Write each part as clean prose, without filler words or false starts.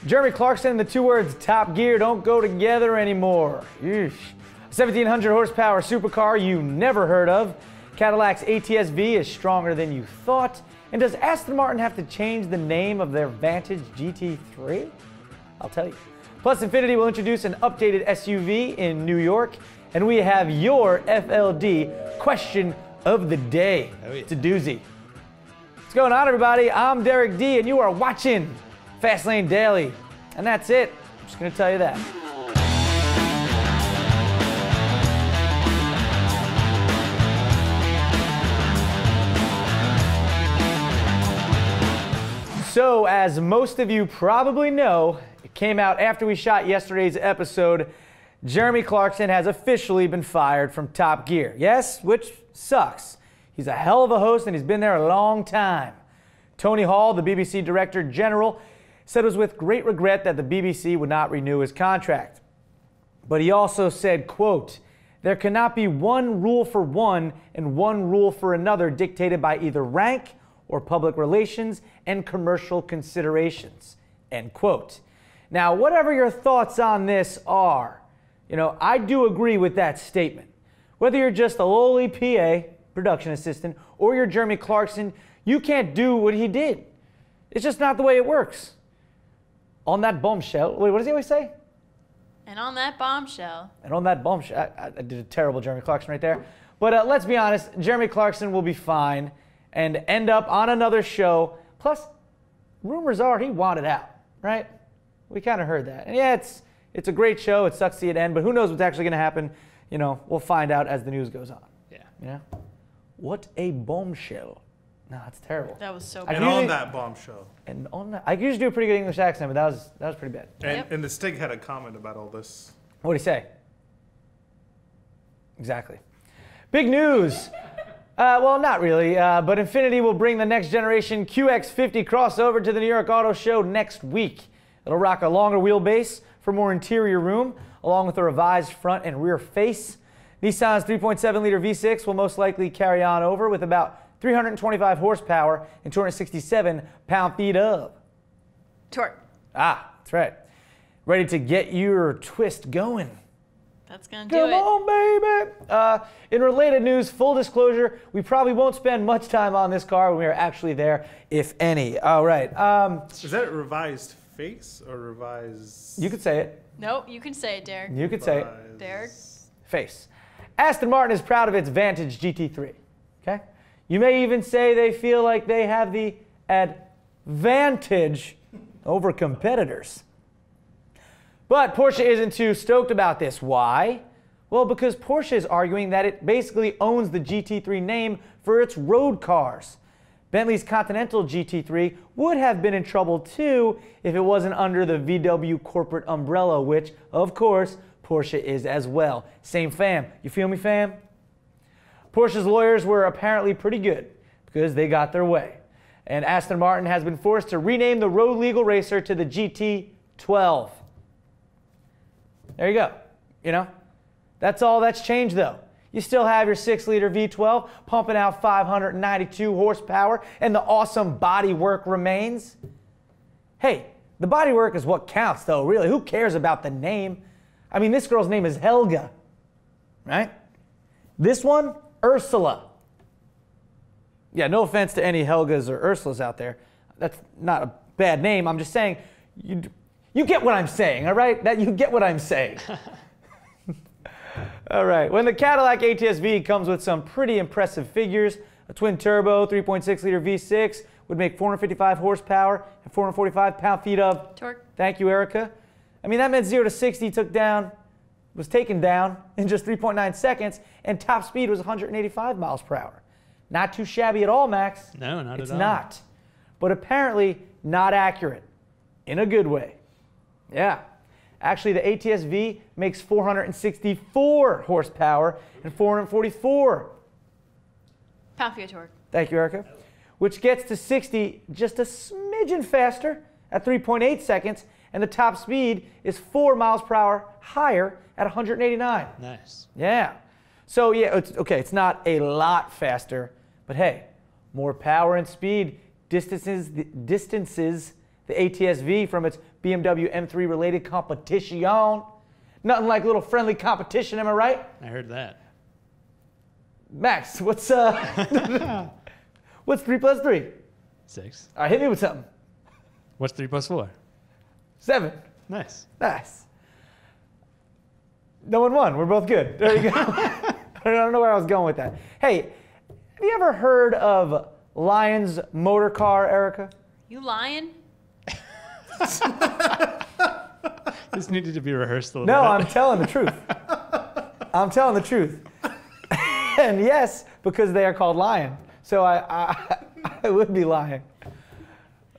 Jeremy Clarkson and the two words Top Gear don't go together anymore. Yeesh. 1,700 horsepower supercar you never heard of. Cadillac's ATS-V is stronger than you thought. And does Aston Martin have to change the name of their Vantage GT3? I'll tell you. Plus, Infiniti will introduce an updated SUV in New York. And we have your FLD question of the day. Oh, yeah. It's a doozy. What's going on, everybody? I'm Derek D, and you are watching Fastlane Daily. And that's it. I'm just going to tell you that. So, as most of you probably know, it came out after we shot yesterday's episode, Jeremy Clarkson has officially been fired from Top Gear. Yes, which sucks. He's a hell of a host and he's been there a long time. Tony Hall, the BBC Director General, said it was with great regret that the BBC would not renew his contract. But he also said, quote, "There cannot be one rule for one and one rule for another dictated by either rank or public relations and commercial considerations," end quote. Now, whatever your thoughts on this are, I do agree with that statement. Whether you're just a lowly PA, production assistant, or you're Jeremy Clarkson, you can't do what he did. It's just not the way it works. On that bombshell, wait, what does he always say? And on that bombshell. And on that bombshell, I did a terrible Jeremy Clarkson right there. But let's be honest, Jeremy Clarkson will be fine and end up on another show. Plus, rumors are he wanted out, right? We kind of heard that. And yeah, it's a great show. It sucks to see it end, but who knows what's actually going to happen. We'll find out as the news goes on. Yeah. What a bombshell. No, that's terrible. That was so bad. bad. And on that bombshell. And on that, I usually do a pretty good English accent, but that was pretty bad. And the Stig had a comment about all this. What did he say? Exactly. Big news. Well, not really, but Infiniti will bring the next generation QX50 crossover to the New York Auto Show next week. It'll rock a longer wheelbase for more interior room, along with a revised front and rear face. Nissan's 3.7-liter V6 will most likely carry on over with about 325 horsepower and 267 pound-feet of torque. Ah, that's right. Ready to get your twist going. That's going to do it. Come on, baby. In related news, full disclosure, we probably won't spend much time on this car when we are actually there, if any. All right. Is that a revised face or revised? You could say it. Nope, you can say it, Derek. You could say it. Derek. Face. Aston Martin is proud of its Vantage GT3. Okay? You may even say they feel like they have the advantage over competitors. But Porsche isn't too stoked about this. Why? Well, because Porsche is arguing that it basically owns the GT3 name for its road cars. Bentley's Continental GT3 would have been in trouble too if it wasn't under the VW corporate umbrella, which, of course, Porsche is as well. Same fam. You feel me, fam? Porsche's lawyers were apparently pretty good because they got their way. And Aston Martin has been forced to rename the road legal racer to the GT12. There you go. That's all that's changed, though. You still have your 6-liter V12 pumping out 592 horsepower, and the awesome bodywork remains. Hey, the bodywork is what counts, though, really. Who cares about the name? I mean, this girl's name is Helga, right? This one, Ursula. Yeah, no offense to any Helgas or Ursulas out there. That's not a bad name. I'm just saying, you get what I'm saying, all right? You get what I'm saying. All right, when the Cadillac ATS-V comes with some pretty impressive figures, a twin-turbo 3.6-liter V6 would make 455 horsepower and 445 pound-feet of torque. Thank you, Erica. I mean, that meant 0 to 60 was taken down in just 3.9 seconds, and top speed was 185 miles per hour. Not too shabby at all, Max. No, not at all. It's not. But apparently not accurate. In a good way. Yeah. Actually, the ATS-V makes 464 horsepower and 444 pound-feet of torque. Thank you, Erica. Which gets to 60 just a smidgen faster at 3.8 seconds, and the top speed is 4 miles per hour higher at 189. Nice. Yeah. So yeah, it's not a lot faster, but hey, more power and speed distances the ATS-V from its BMW M3 related competition. Nothing like a little friendly competition, am I right? I heard that. Max, what's 3 plus 3? 6. All right, hit me with something. What's 3 plus 4? 7. Nice. Nice. No one won. We're both good. There you go. I don't know where I was going with that. Hey, have you ever heard of Lyons Motor Car, Erica? You lying? This needed to be rehearsed a little No, bit. I'm telling the truth. I'm telling the truth. And yes, because they are called Lion. So I would be lying.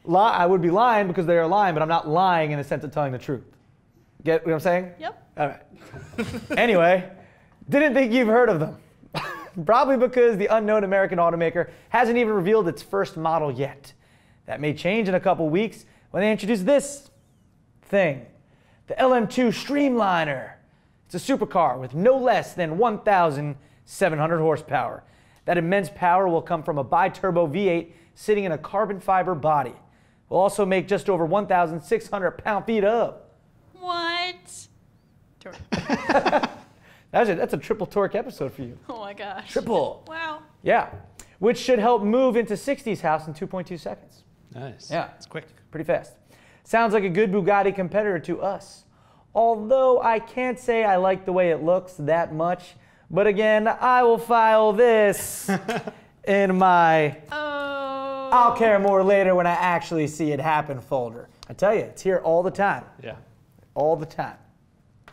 I would be lying because they are lying, but I'm not lying in the sense of telling the truth. Get what I'm saying? Yep. All right. Anyway, didn't think you've heard of them. Probably because the unknown American automaker hasn't even revealed its first model yet. That may change in a couple weeks when they introduce this thing, the LM2 Streamliner. It's a supercar with no less than 1,700 horsepower. That immense power will come from a bi-turbo V8 sitting in a carbon fiber body. Will also make just over 1,600 pound-feet of. What? Torque. That's a triple torque episode for you. Oh my gosh. Triple. Wow. Yeah. Which should help move into 60's house in 2.2 seconds. Nice. Yeah. It's quick. Pretty fast. Sounds like a good Bugatti competitor to us. Although I can't say I like the way it looks that much. But again, I will file this in my I'll care more later when I actually see it happen folder. I tell you, it's here all the time. Yeah. All the time.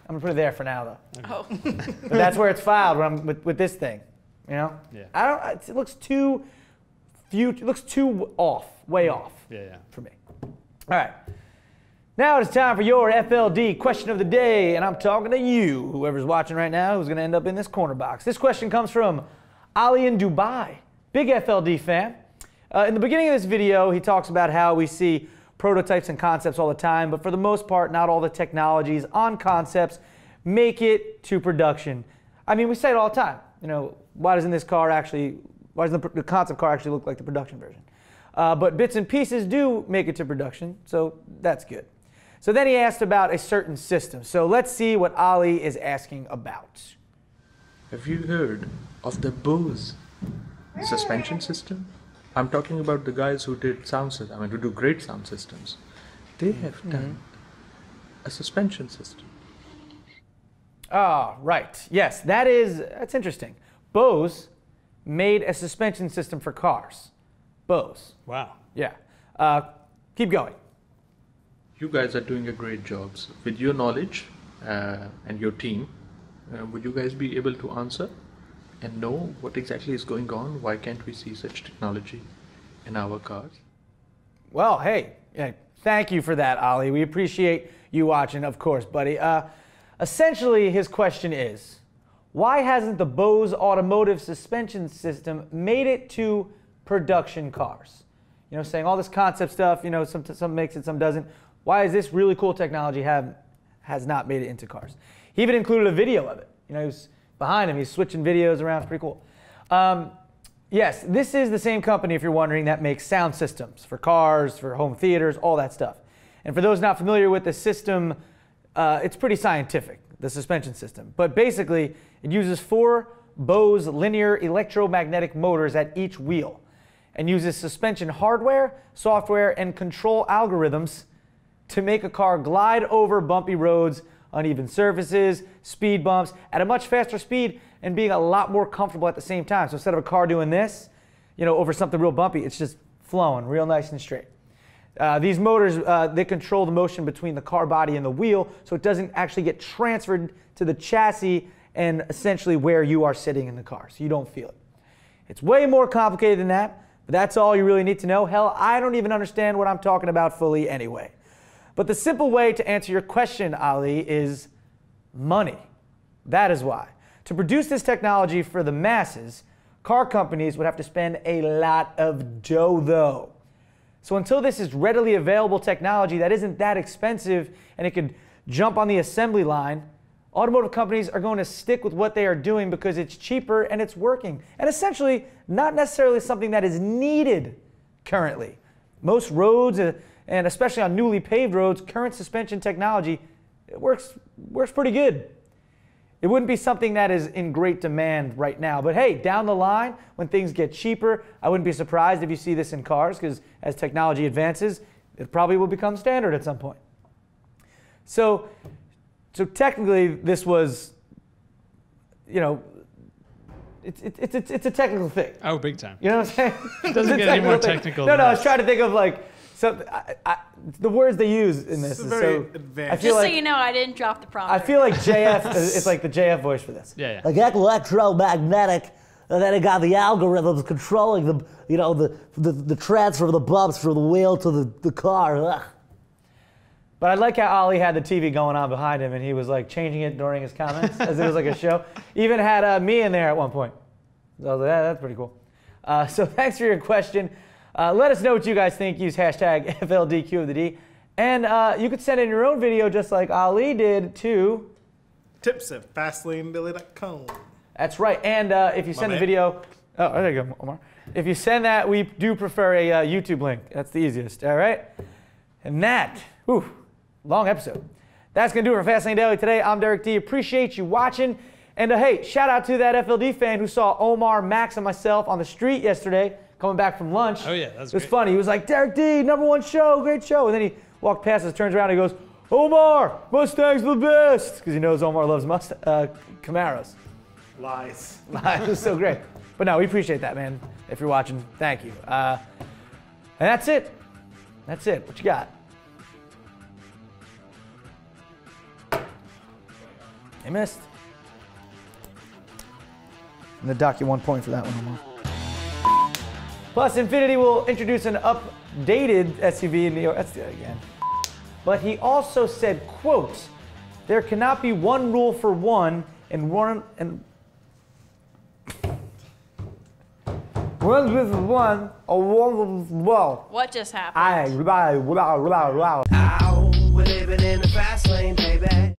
I'm gonna put it there for now though. Oh. But that's where it's filed when I'm with this thing. You know? Yeah. It looks too it looks too off, way off Yeah. for me. All right. Now it's time for your FLD question of the day, and I'm talking to you, whoever's watching right now, who's going to end up in this corner box. This question comes from Ali in Dubai, big FLD fan. In the beginning of this video, he talks about how we see prototypes and concepts all the time, but for the most part, not all the technologies on concepts make it to production. I mean, we say it all the time. You know, why doesn't the concept car actually look like the production version? But bits and pieces do make it to production, so that's good. So then he asked about a certain system. So let's see what Ali is asking about. Have you heard of the Bose suspension system? I'm talking about the guys who did who do great sound systems. They have done a suspension system. Ah, right. Yes, that's interesting. Bose made a suspension system for cars. Bose. Wow. Yeah. Keep going. You guys are doing a great job. So with your knowledge and your team, would you guys be able to answer and know what exactly is going on? Why can't we see such technology in our cars? Well, hey, thank you for that, Ali. We appreciate you watching, of course, buddy. Essentially, his question is, why hasn't the Bose Automotive suspension system made it to production cars? You know, saying all this concept stuff, you know, some makes it, some doesn't. Why is this really cool technology has not made it into cars? He even included a video of it. You know, he was behind him. He's switching videos around. It's pretty cool. Yes, this is the same company, if you're wondering, that makes sound systems for cars, for home theaters, all that stuff. And for those not familiar with the system, it's pretty scientific, the suspension system. But basically, it uses 4 Bose linear electromagnetic motors at each wheel and uses suspension hardware, software, and control algorithms to make a car glide over bumpy roads, uneven surfaces, speed bumps at a much faster speed and being a lot more comfortable at the same time. So instead of a car doing this, you know, over something real bumpy, it's just flowing real nice and straight. These motors, they control the motion between the car body and the wheel, so it doesn't actually get transferred to the chassis and essentially where you are sitting in the car, so you don't feel it. It's way more complicated than that, but that's all you really need to know. Hell, I don't even understand what I'm talking about fully anyway. But the simple way to answer your question, Ali, is money. That is why. To produce this technology for the masses, car companies would have to spend a lot of dough, though. So until this is readily available technology that isn't that expensive and it could jump on the assembly line, automotive companies are going to stick with what they are doing because it's cheaper and it's working. And essentially, not necessarily something that is needed currently. Most roads and especially on newly paved roads, current suspension technology, it works pretty good. It wouldn't be something that is in great demand right now, but hey, down the line, when things get cheaper, I wouldn't be surprised if you see this in cars, because as technology advances, it probably will become standard at some point. So technically, this was, you know, it's a technical thing. Oh, big time. You know what I'm saying? It doesn't get any more technical. No, I was trying to think of like the words they use in this It's is very so advanced. I feel Just like, so you know, I didn't drop the prompter. I feel like JF is like the JF voice for this. Yeah. Like electromagnetic, and then it got the algorithms controlling the, you know, the transfer of the bumps from the wheel to the car. Ugh. But I like how Ali had the TV going on behind him, and he was like changing it during his comments as it was like a show. Even had me in there at one point. So I was like, yeah, that's pretty cool. So thanks for your question. Let us know what you guys think. Use hashtag FLDQ of the D. And you could send in your own video just like Ali did to Tips at fastlanebilly.com. That's right. And if you send a man. video, oh, there you go, Omar. If you send that, we do prefer a YouTube link. That's the easiest. All right. And that, whew, long episode. That's going to do it for Fastlane Daily today. I'm Derek D. Appreciate you watching. And hey, shout out to that FLD fan who saw Omar, Max, and myself on the street yesterday coming back from lunch. Oh, yeah, that was It was great. funny. He was like, Derek D, #1 show, great show. And then he walked past us, turns around, and he goes, Omar, Mustang's the best. Because he knows Omar loves Camaros. Lies. It was so great. But no, we appreciate that, man. If you're watching, thank you. And that's it. That's it. What you got? You missed. I'm going to dock you 1 point for that one, Omar. Plus, Infiniti will introduce an updated SUV in the... That's the again. But he also said, quote, there cannot be one rule for one and one... One with one, or one with well. What just happened? Ow, we're living in the fast lane, baby.